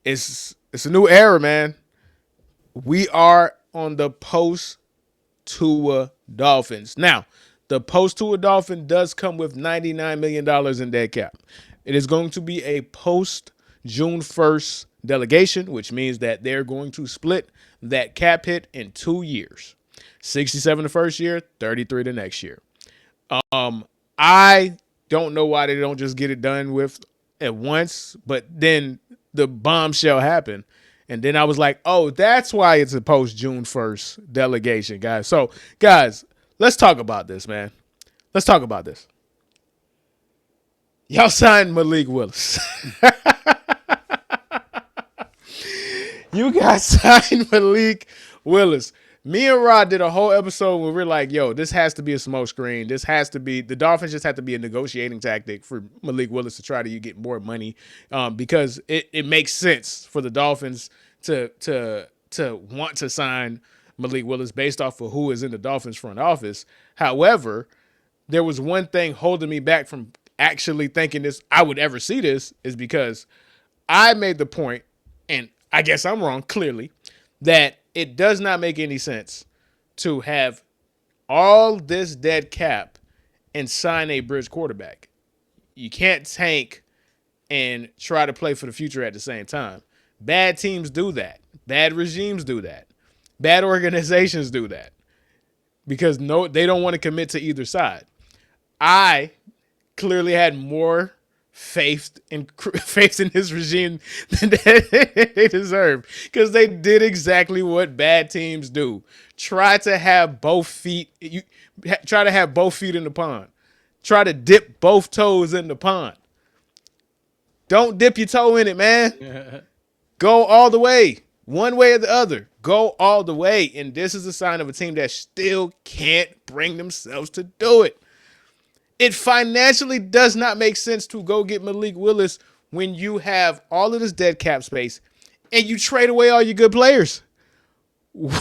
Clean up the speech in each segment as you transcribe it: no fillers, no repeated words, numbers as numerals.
It's a new era, man. We are on the post Tua Dolphins. Now, the post Tua Dolphin does come with $99 million in dead cap. It is going to be a post June 1st delegation, which means that they're going to split that cap hit in 2 years. 67 the first year, 33 the next year. I don't know why they don't just get it done with at once, but then the bombshell happened. And then I was like, oh, that's why it's a post June 1st delegation, guys. So, guys, let's talk about this, man. Let's talk about this. Y'all signed Malik Willis. You guys signed Malik Willis. Me and Rod did a whole episode where we're like, yo, this has to be a smoke screen. This has to be, the Dolphins just have to be a negotiating tactic for Malik Willis to try to get more money, because it makes sense for the Dolphins to want to sign Malik Willis based off of who is in the Dolphins front office. However, there was one thing holding me back from actually thinking this, I would ever see this, is because I made the point, and I guess I'm wrong, clearly, that it does not make any sense to have all this dead cap and sign a bridge quarterback. You can't tank and try to play for the future at the same time. Bad teams do that. Bad regimes do that. Bad organizations do that because no, they don't want to commit to either side. I clearly had more faith in this regime than they deserve because they did exactly what bad teams do. Try to have both feet. You try to have both feet in the pond. Try to dip both toes in the pond. Don't dip your toe in it, man. Go all the way. One way or the other. Go all the way. And this is a sign of a team that still can't bring themselves to do it. It financially does not make sense to go get Malik Willis when you have all of this dead cap space and you trade away all your good players. What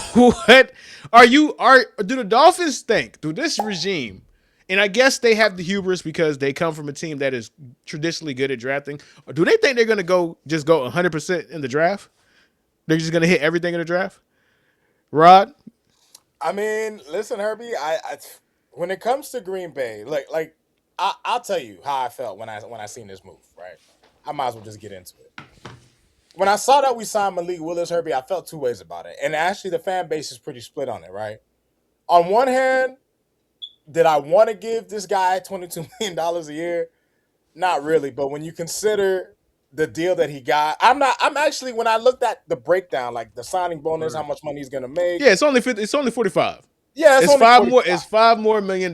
do the Dolphins think through this regime? And I guess they have the hubris because they come from a team that is traditionally good at drafting. Or do they think they're going to go 100% in the draft? They're just going to hit everything in the draft? Rod? I mean, listen, Herbie. I when it comes to Green Bay, I'll tell you how I felt when I seen this move. Right, I might as well just get into it. When I saw that we signed Malik Willis, Herbie, I felt two ways about it, and actually the fan base is pretty split on it. Right, on one hand, did I want to give this guy $22 million a year? Not really, but when you consider the deal that he got, I'm not. I'm actually when I looked at the breakdown, like the signing bonus, how much money he's gonna make. Yeah, it's only 50, it's only 45. Yeah, it's It's only five 40. more. It's $5 more million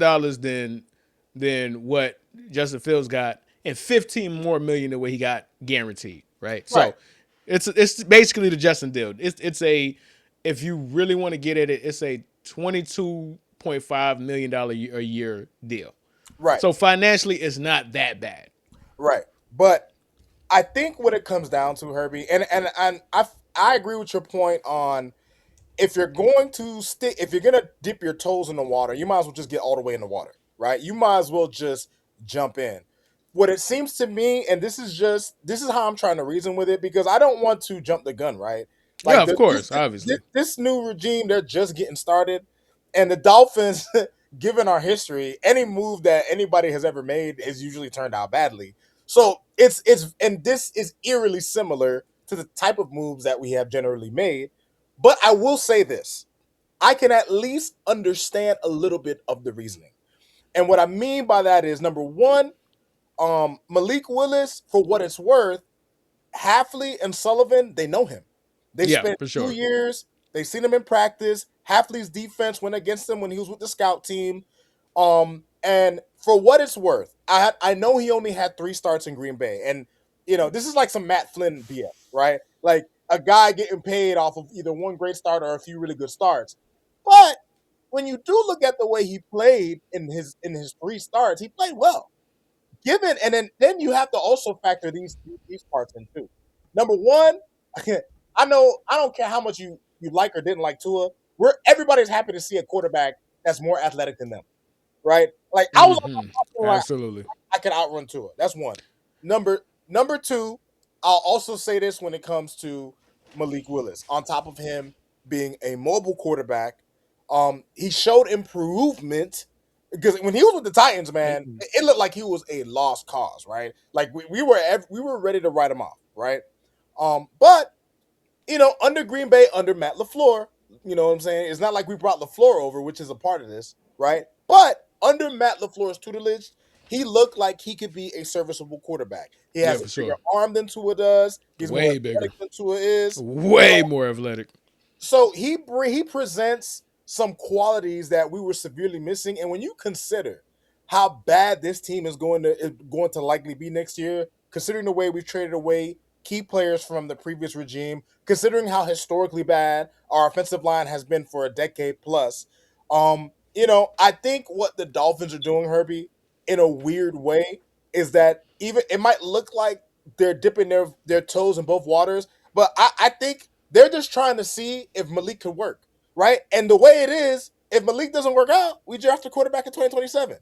than what Justin Fields got, and 15 more million than what he got guaranteed. Right. Right. So it's basically the Justin deal. It's a, if you really want to get at it, it's a $22.5 million a year deal. Right. So financially, it's not that bad. Right. But I think what it comes down to, Herbie, and I agree with your point on if you're going to if you're gonna dip your toes in the water, you might as well just get all the way in the water, right? You might as well just jump in. What it seems to me, and this is how I'm trying to reason with it because I don't want to jump the gun, right? Yeah, Like of course, obviously. this new regime, they're just getting started, and the Dolphins, given our history, any move that anybody has ever made has usually turned out badly. So it's and this is eerily similar to the type of moves that we have generally made. But I will say this: I can at least understand a little bit of the reasoning, and what I mean by that is number one, Malik Willis, for what it's worth, Halfley and Sullivan, they know him. They Yeah, spent for two sure. years. They've seen him in practice. Halfley's defense went against him when he was with the scout team. And for what it's worth, I know he only had 3 starts in Green Bay, and this is like some Matt Flynn BS, right? Like a guy getting paid off of either one great start or a few really good starts. But when you do look at the way he played in his 3 starts, he played well. Given and then you have to also factor these parts in too. Number one, I know I don't care how much you like or didn't like Tua. Everybody's happy to see a quarterback that's more athletic than them, right? Like I was on Hmm. my line, Absolutely. I could outrun Tua. That's one. Number two. I'll also say this when it comes to Malik Willis. On top of him being a mobile quarterback, he showed improvement because when he was with the Titans, man, it looked like he was a lost cause, right? Like we were ready to write him off, right? But under Green Bay, under Matt LaFleur, you know what I'm saying? It's not like we brought LaFleur over, which is a part of this, right? But under Matt LaFleur's tutelage, he looked like he could be a serviceable quarterback. He Yeah, has a for bigger sure. arm than Tua does. He's more Way bigger. athletic than Tua is. Way more athletic. So he presents some qualities that we were severely missing, and when you consider how bad this team is going to likely be next year, considering the way we've traded away key players from the previous regime, considering how historically bad our offensive line has been for a decade plus, I think what the Dolphins are doing, Herbie, in a weird way, is that even it might look like they're dipping their toes in both waters, but I think they're just trying to see if Malik could work, right? And the way it is, if Malik doesn't work out, we draft a quarterback in 2027.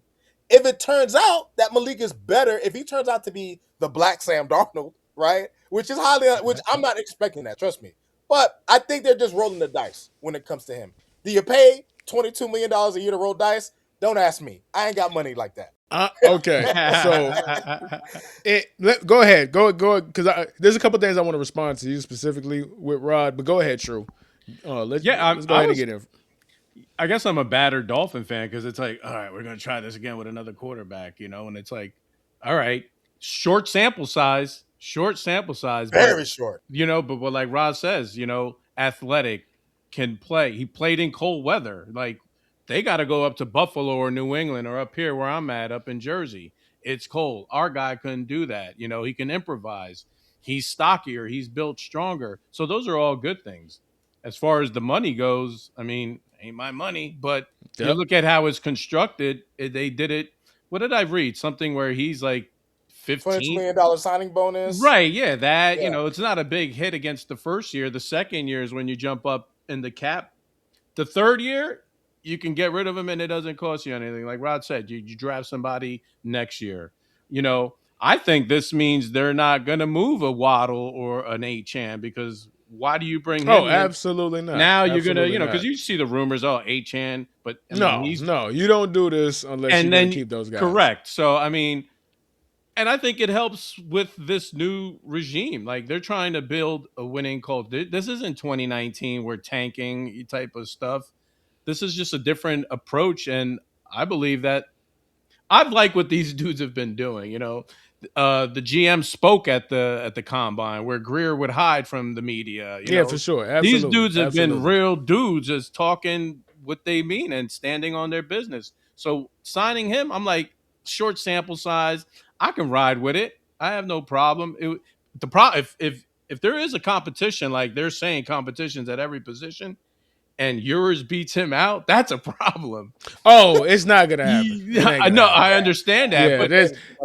If it turns out that Malik is better, if he turns out to be the black Sam Darnold, right? Which I'm not expecting that, trust me. But I think they're just rolling the dice when it comes to him. Do you pay $22 million a year to roll dice? Don't ask me. I ain't got money like that. Okay, so go ahead, go, because there's a couple things I want to respond to you specifically with Rod, but go ahead, True. Let's go ahead and get in. I guess I'm a battered Dolphin fan because it's like, all right, we're going to try this again with another quarterback, and it's like, all right, short sample size, but Very short. but what like Roz says, athletic, can play. He played in cold weather. Like they got to go up to Buffalo or New England or up here where I'm at, up in Jersey. It's cold. Our guy couldn't do that. He can improvise. He's stockier. He's built stronger. So those are all good things. As far as the money goes, I mean, ain't my money, but you Yep. look at how it's constructed. They did it. What did I read? Something where he's like $22 15. million signing bonus. Right, yeah, that, Yeah. it's not a big hit against the first year. The second year is when you jump up in the cap. The third year, you can get rid of him and it doesn't cost you anything. Like Rod said, you draft somebody next year. I think this means they're not going to move a Waddle or an Achane because why do you bring him Oh, in? absolutely not. Now you're going Absolutely to, because not. you see the rumors, Achane, but I mean, No, you don't do this unless you're and going then to keep those guys. correct. So, I mean, and I think it helps with this new regime. Like they're trying to build a winning culture. This isn't 2019. We're tanking type of stuff. This is just a different approach, and I believe that I've liked what these dudes have been doing. The GM spoke at the combine where Greer would hide from the media. Yeah, for sure. These Absolutely. dudes have been real dudes, just talking what they mean and standing on their business. So signing him, I'm like short sample size. I can ride with it. I have no problem. If there is a competition, like they're saying competitions at every position, and yours beats him out, that's a problem. Oh, it's not gonna happen. I know, I understand that, Yeah, but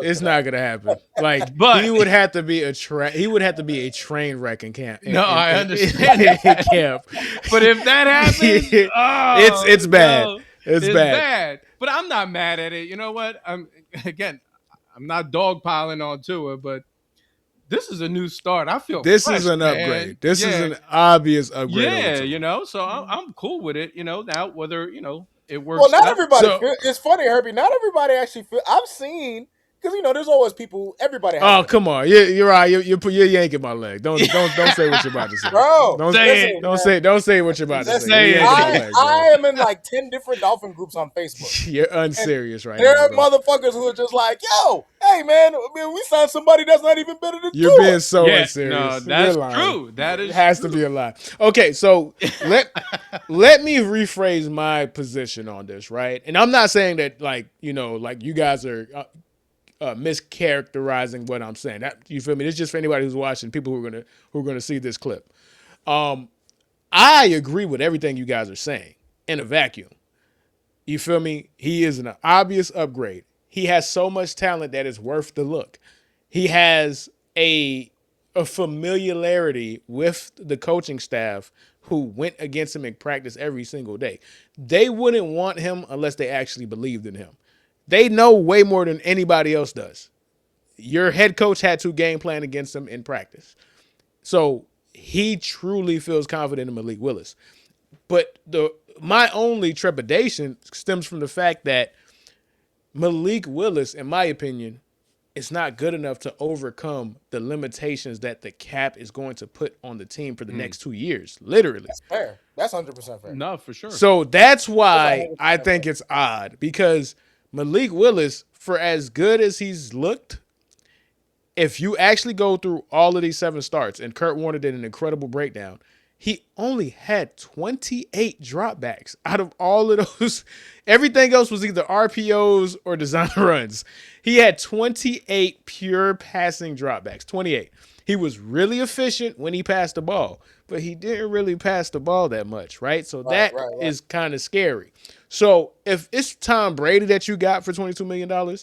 it's not gonna happen. Like But- he would have to be a train wreck in camp. No, I understand in camp. but if that happens, it's bad. no, It's bad. But I'm not mad at it. You know what? I'm not dogpiling on Tua, but this is a new start. I feel This fresh, is an man. upgrade. This is Yeah. an obvious upgrade. Yeah, over Tua. so I'm cool with it. Now whether it works. Well, not out. everybody. So- It's funny, Herbie. Not everybody actually feel. I've seen because there's always people. Everybody. Has Oh, come on! You're right. You're yanking my leg. Don't say what you're about to say, Bro, Don't say it. don't say what you're about to Listen, say. You're yanking my leg, bro. I am in like 10 different Dolphin groups on Facebook. You're unserious right There now, are bro. motherfuckers who are just like, yo, hey man, we signed somebody that's not even better than You're Tua. being so Yeah, unserious. no, that's You're lying. true. That is It has to be a lie. Okay, so let me rephrase my position on this, right? And I'm not saying that like you guys are mischaracterizing what I'm saying. That, you feel me? It's just for anybody who's watching, people who are gonna see this clip. I agree with everything you guys are saying in a vacuum. You feel me? He is an obvious upgrade. He has so much talent that it's worth the look. He has a familiarity with the coaching staff who went against him in practice every single day. They wouldn't want him unless they actually believed in him. They know way more than anybody else does. your head coach had to game plan against him in practice. So he truly feels confident in Malik Willis. But my only trepidation stems from the fact that Malik Willis, in my opinion, is not good enough to overcome the limitations that the cap is going to put on the team for the next 2 years, literally. That's fair. That's 100% fair. No, for sure. So that's why That's I 100% think fair. it's odd, because Malik Willis, for as good as he's looked, if you actually go through all of these 7 starts, and Kurt Warner did an incredible breakdown, he only had 28 dropbacks out of all of those. Everything else was either RPOs or design runs. He had 28 pure passing dropbacks. 28. He was really efficient when he passed the ball, but he didn't really pass the ball that much, right? So that is kind of scary. So if it's Tom Brady that you got for $22 million,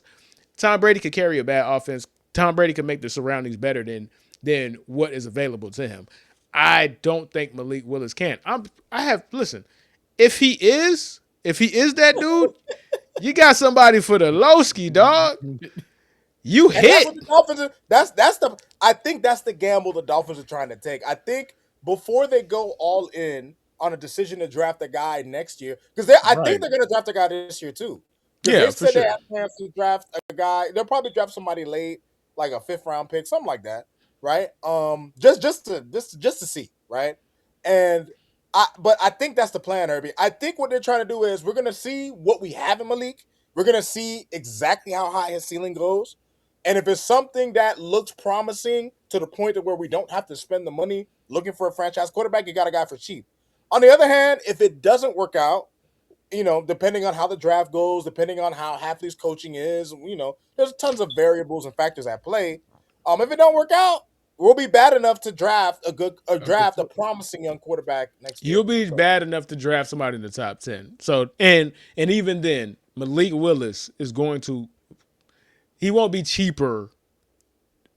Tom Brady could carry a bad offense. Tom Brady could make the surroundings better than what is available to him. I don't think Malik Willis can. Listen, if he is that dude, you got somebody for the Lowski, dog. You hit. That's what the Dolphins I think that's the gamble the Dolphins are trying to take. I think before they go all in on a decision to draft a guy next year, because I think they're going to draft a guy this year too. Yeah, they said for sure. they have plans to draft a guy. They'll probably draft somebody late, like a 5th round pick, something like that, right? Just to see, right? But I think that's the plan, Herbie. I think what they're trying to do is we're gonna see what we have in Malik. We're gonna see exactly how high his ceiling goes, and if it's something that looks promising to the point of where we don't have to spend the money looking for a franchise quarterback, you got a guy for cheap. On the other hand, if it doesn't work out, depending on how the draft goes, depending on how Hafley's coaching is, there's tons of variables and factors at play. If it don't work out, we'll be bad enough to draft a promising young quarterback next year. You'll be bad enough to draft somebody in the top 10. So and even then, Malik Willis is he won't be cheaper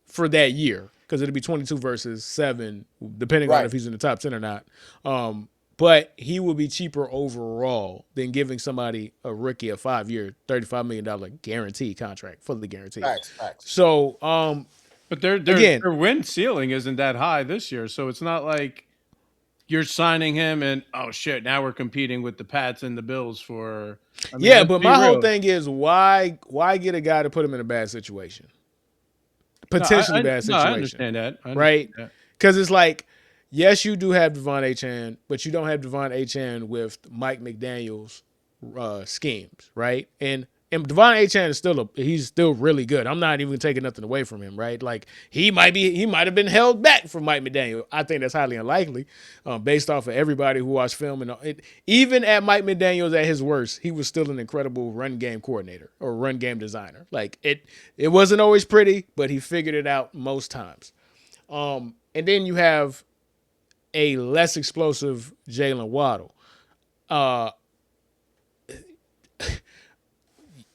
for that year, because it'll be 22 versus 7, depending on if he's in the top 10 or not. But he will be cheaper overall than giving somebody, a rookie, a 5-year, $35 million guaranteed contract, fully guaranteed. Facts. So, but their win ceiling isn't that high this year, so it's not like you're signing him and oh shit, now we're competing with the Pats and the Bills for. But my whole thing is why get a guy to put him in a bad situation, potentially bad situation. I understand that, right? Because it's like, yes, you do have Devon Achane, but you don't have Devon Achane with Mike McDaniel's schemes, right? And Devon Achane is he's still really good. I'm not even taking nothing away from him, right? Like he might have been held back from Mike McDaniel. I think that's highly unlikely, based off of everybody who watched film and even at Mike McDaniel's at his worst, he was still an incredible run game coordinator or run game designer. Like it wasn't always pretty, but he figured it out most times. And then you have a less explosive Jalen Waddle.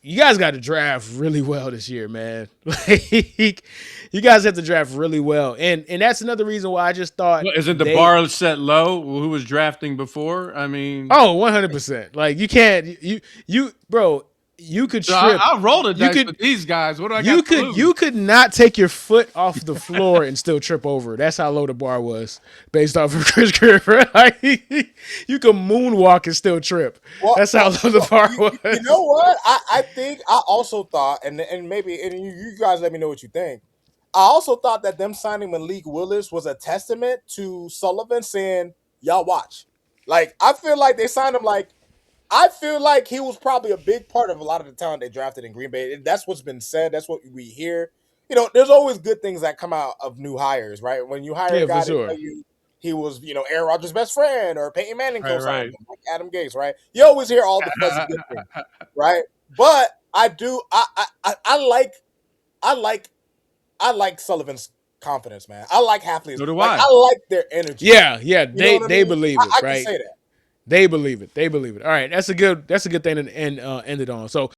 You guys got to draft really well this year, man. You guys have to draft really well, and that's another reason why I just thought, isn't the bar set low? Who was drafting before? I mean, 100%. Like you can't, bro. You could trip. I rolled a dice with these guys. What do I got? You could not take your foot off the floor and still trip over. That's how low the bar was based off of Chris Griffin. Like, you could moonwalk and still trip. That's how low the bar was. You know what? I think I also thought, and maybe you guys let me know what you think. I also thought that them signing Malik Willis was a testament to Sullivan saying, "Y'all watch." Like I feel like they signed him like. I feel like he was probably a big part of a lot of the talent they drafted in Green Bay. That's what's been said. That's what we hear. There's always good things that come out of new hires, right? When you hire a guy to tell you he was, Aaron Rodgers' best friend or Peyton Manning co-signed him, like Adam Gase, right? You always hear all the fuzzy good things, right? But I do. I like Sullivan's confidence, man. I like Hafley's. So do I I like their energy. Yeah. They believe it, I right? can say that. They believe it. All right, that's a good thing to end it on. So